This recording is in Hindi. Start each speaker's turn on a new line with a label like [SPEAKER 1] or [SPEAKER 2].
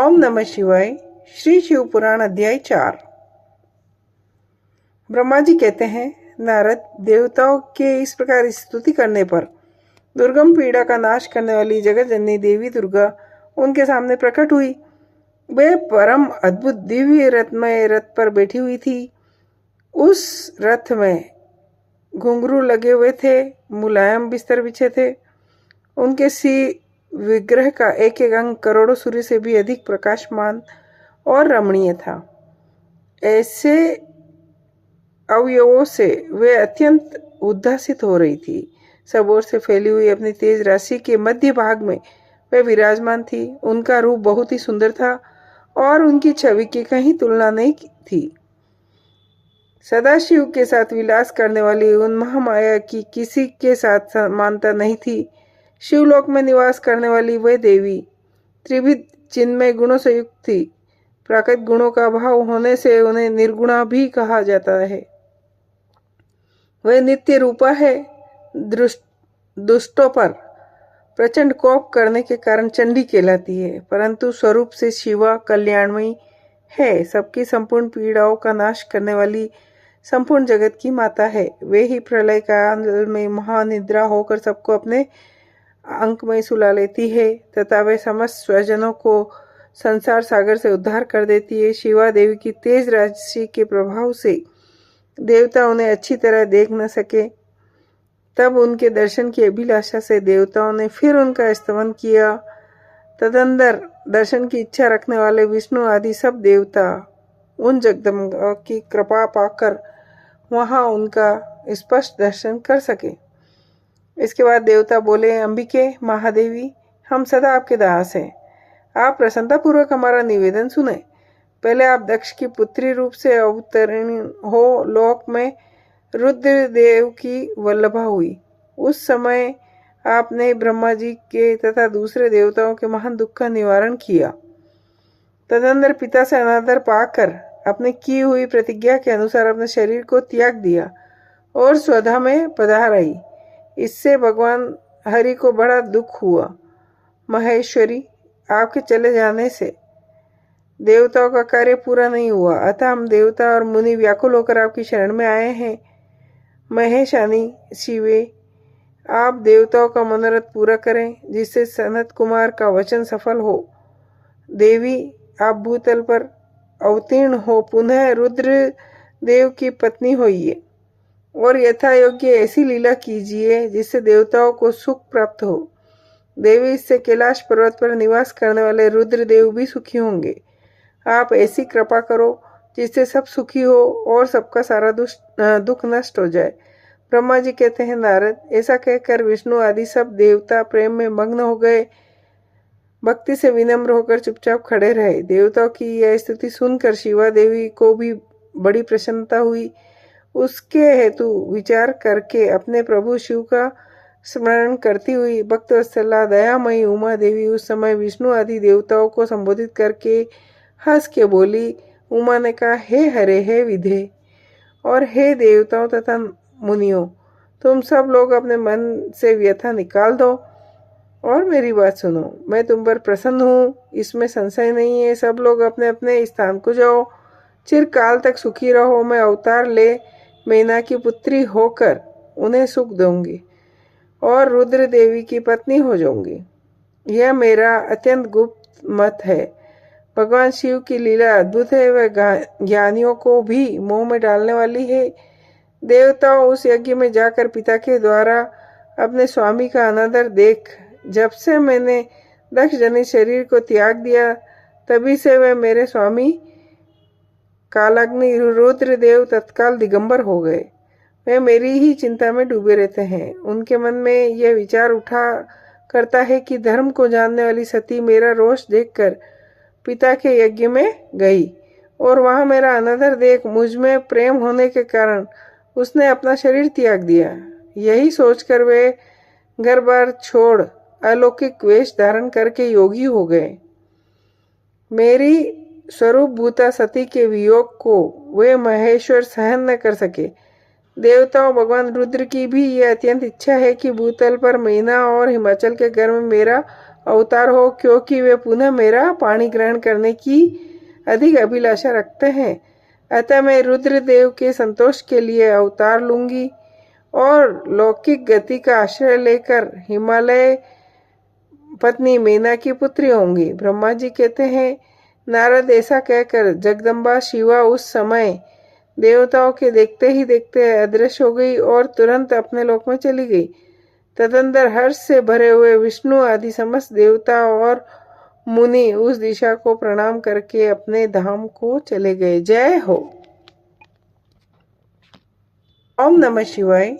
[SPEAKER 1] ओम नमः शिवाय। श्री शिव पुराण अध्याय 4। ब्रह्मा जी कहते हैं, नारद, देवताओं के इस प्रकार स्तुति करने पर दुर्गम पीड़ा का नाश करने वाली जगत जननी देवी दुर्गा उनके सामने प्रकट हुई। वे परम अद्भुत दिव्य रत्नमय रथ पर बैठी हुई थी। उस रथ में घुंघरू लगे हुए थे, मुलायम बिस्तर बिछे थे। उनके सी विग्रह का एक एक अंग करोड़ों सूर्य से भी अधिक प्रकाशमान और रमणीय था। ऐसे अवयवों से वे अत्यंत उद्भासित हो रही थी। सब ओर से फैली हुई अपनी तेज राशि के मध्य भाग में वे विराजमान थी। उनका रूप बहुत ही सुंदर था और उनकी छवि की कहीं तुलना नहीं थी। सदाशिव के साथ विलास करने वाली उन महामाया की किसी के साथ समानता नहीं थी। शिवलोक में निवास करने वाली वह देवी त्रिविध चिन्मय गुणों से युक्त थी। प्राकृत गुणों का अभाव होने से उन्हें निर्गुणा भी कहा जाता है। वह नित्य रूपा है। दुष्टों पर प्रचंड कोप करने के कारण चंडी कहलाती है, परंतु स्वरूप से शिवा कल्याणमयी है। सबकी संपूर्ण पीड़ाओं का नाश करने वाली संपूर्ण जगत की माता है। वे ही प्रलय काल में महानिद्रा होकर सबको अपने अंक में सुला लेती है तथा वे समस्त स्वजनों को संसार सागर से उद्धार कर देती है। शिवा देवी की तेज राशि के प्रभाव से देवता उन्हें अच्छी तरह देख न सके। तब उनके दर्शन की अभिलाषा से देवताओं ने फिर उनका स्तवन किया। तदंतर दर्शन की इच्छा रखने वाले विष्णु आदि सब देवता उन जगदम्बा की कृपा पाकर वहां उनका स्पष्ट दर्शन कर सके। इसके बाद देवता बोले, अंबिके, महादेवी, हम सदा आपके दास हैं। आप प्रसन्नतापूर्वक हमारा निवेदन सुने। पहले आप दक्ष की पुत्री रूप से अवतरण हो। लोक में रुद्रदेव की वल्लभा हुई। उस समय आपने ब्रह्मा जी के तथा दूसरे देवताओं के महान दुख का निवारण किया। तदंतर पिता से अनादर पाकर अपने की हुई प्रतिज्ञा के अनुसार अपने शरीर को त्याग दिया और स्वधा में पधार आई। इससे भगवान हरि को बड़ा दुख हुआ। महेश्वरी, आपके चले जाने से देवताओं का कार्य पूरा नहीं हुआ, अतः हम देवता और मुनि व्याकुल होकर आपकी शरण में आए हैं। महेशानी शिवे, आप देवताओं का मनोरथ पूरा करें जिससे सनत कुमार का वचन सफल हो। देवी, आप भूतल पर अवतीर्ण हो पुनः रुद्र देव की पत्नी होइए और यथा योग्य ऐसी लीला कीजिए जिससे देवताओं को सुख प्राप्त हो। देवी, इससे कैलाश पर्वत पर निवास करने वाले रुद्रदेव भी सुखी होंगे। आप ऐसी कृपा करो जिससे सब सुखी हो और सबका सारा दुख नष्ट हो जाए। ब्रह्मा जी कहते हैं, नारद, ऐसा कहकर विष्णु आदि सब देवता प्रेम में मग्न हो गए। भक्ति से विनम्र होकर चुपचाप खड़े रहे। देवताओं की यह स्तुति सुनकर शिवा देवी को भी बड़ी प्रसन्नता हुई। उसके हेतु विचार करके अपने प्रभु शिव का स्मरण करती हुई भक्तवत्सला दयामयी उमा देवी उस समय विष्णु आदि देवताओं को संबोधित करके हंस के बोली। उमा ने कहा, हे हरे, हे विधे और हे देवताओं तथा मुनियों, तुम सब लोग अपने मन से व्यथा निकाल दो और मेरी बात सुनो। मैं तुम पर प्रसन्न हूँ, इसमें संशय नहीं है। सब लोग अपने अपने स्थान को जाओ, चिरकाल तक सुखी रहो। मैं अवतार ले मैना की पुत्री होकर उन्हें सुख दूंगी और रुद्र देवी की पत्नी हो जाऊंगी। यह मेरा अत्यंत गुप्त मत है। भगवान शिव की लीला अद्भुत है। वह ज्ञानियों को भी मोह में डालने वाली है। देवताओं उस यज्ञ में जाकर पिता के द्वारा अपने स्वामी का अनादर देख जब से मैंने दक्ष जनित शरीर को त्याग दिया, तभी से वे मेरे स्वामी कालाग्नि रुद्रदेव तत्काल दिगंबर हो गए। वे मेरी ही चिंता में डूबे रहते हैं। उनके मन में यह विचार उठा करता है कि धर्म को जानने वाली सती मेरा रोष देखकर पिता के यज्ञ में गई और वहां मेरा अनादर देख मुझ में प्रेम होने के कारण उसने अपना शरीर त्याग दिया। यही सोचकर वे घर बार छोड़ अलौकिक वेश धारण करके योगी हो गए। मेरी स्वरूप भूता सती के वियोग को वे महेश्वर सहन न कर सके। देवताओं भगवान रुद्र की भी यह अत्यंत इच्छा है कि भूतल पर मैना और हिमाचल के घर में मेरा अवतार हो, क्योंकि वे पुनः मेरा पाणी ग्रहण करने की अधिक अभिलाषा रखते हैं। अतः मैं रुद्रदेव के संतोष के लिए अवतार लूंगी और लौकिक गति का आश्रय लेकर हिमालय पत्नी मीना की पुत्री होंगी। ब्रह्मा जी कहते हैं, नारद ऐसा कहकर जगदम्बा शिवा उस समय देवताओं के देखते ही देखते अदृश्य हो गई और तुरंत अपने लोक में चली गई। तदंतर हर्ष से भरे हुए विष्णु आदि समस्त देवता और मुनि उस दिशा को प्रणाम करके अपने धाम को चले गए। जय हो। ओम नमः शिवाय।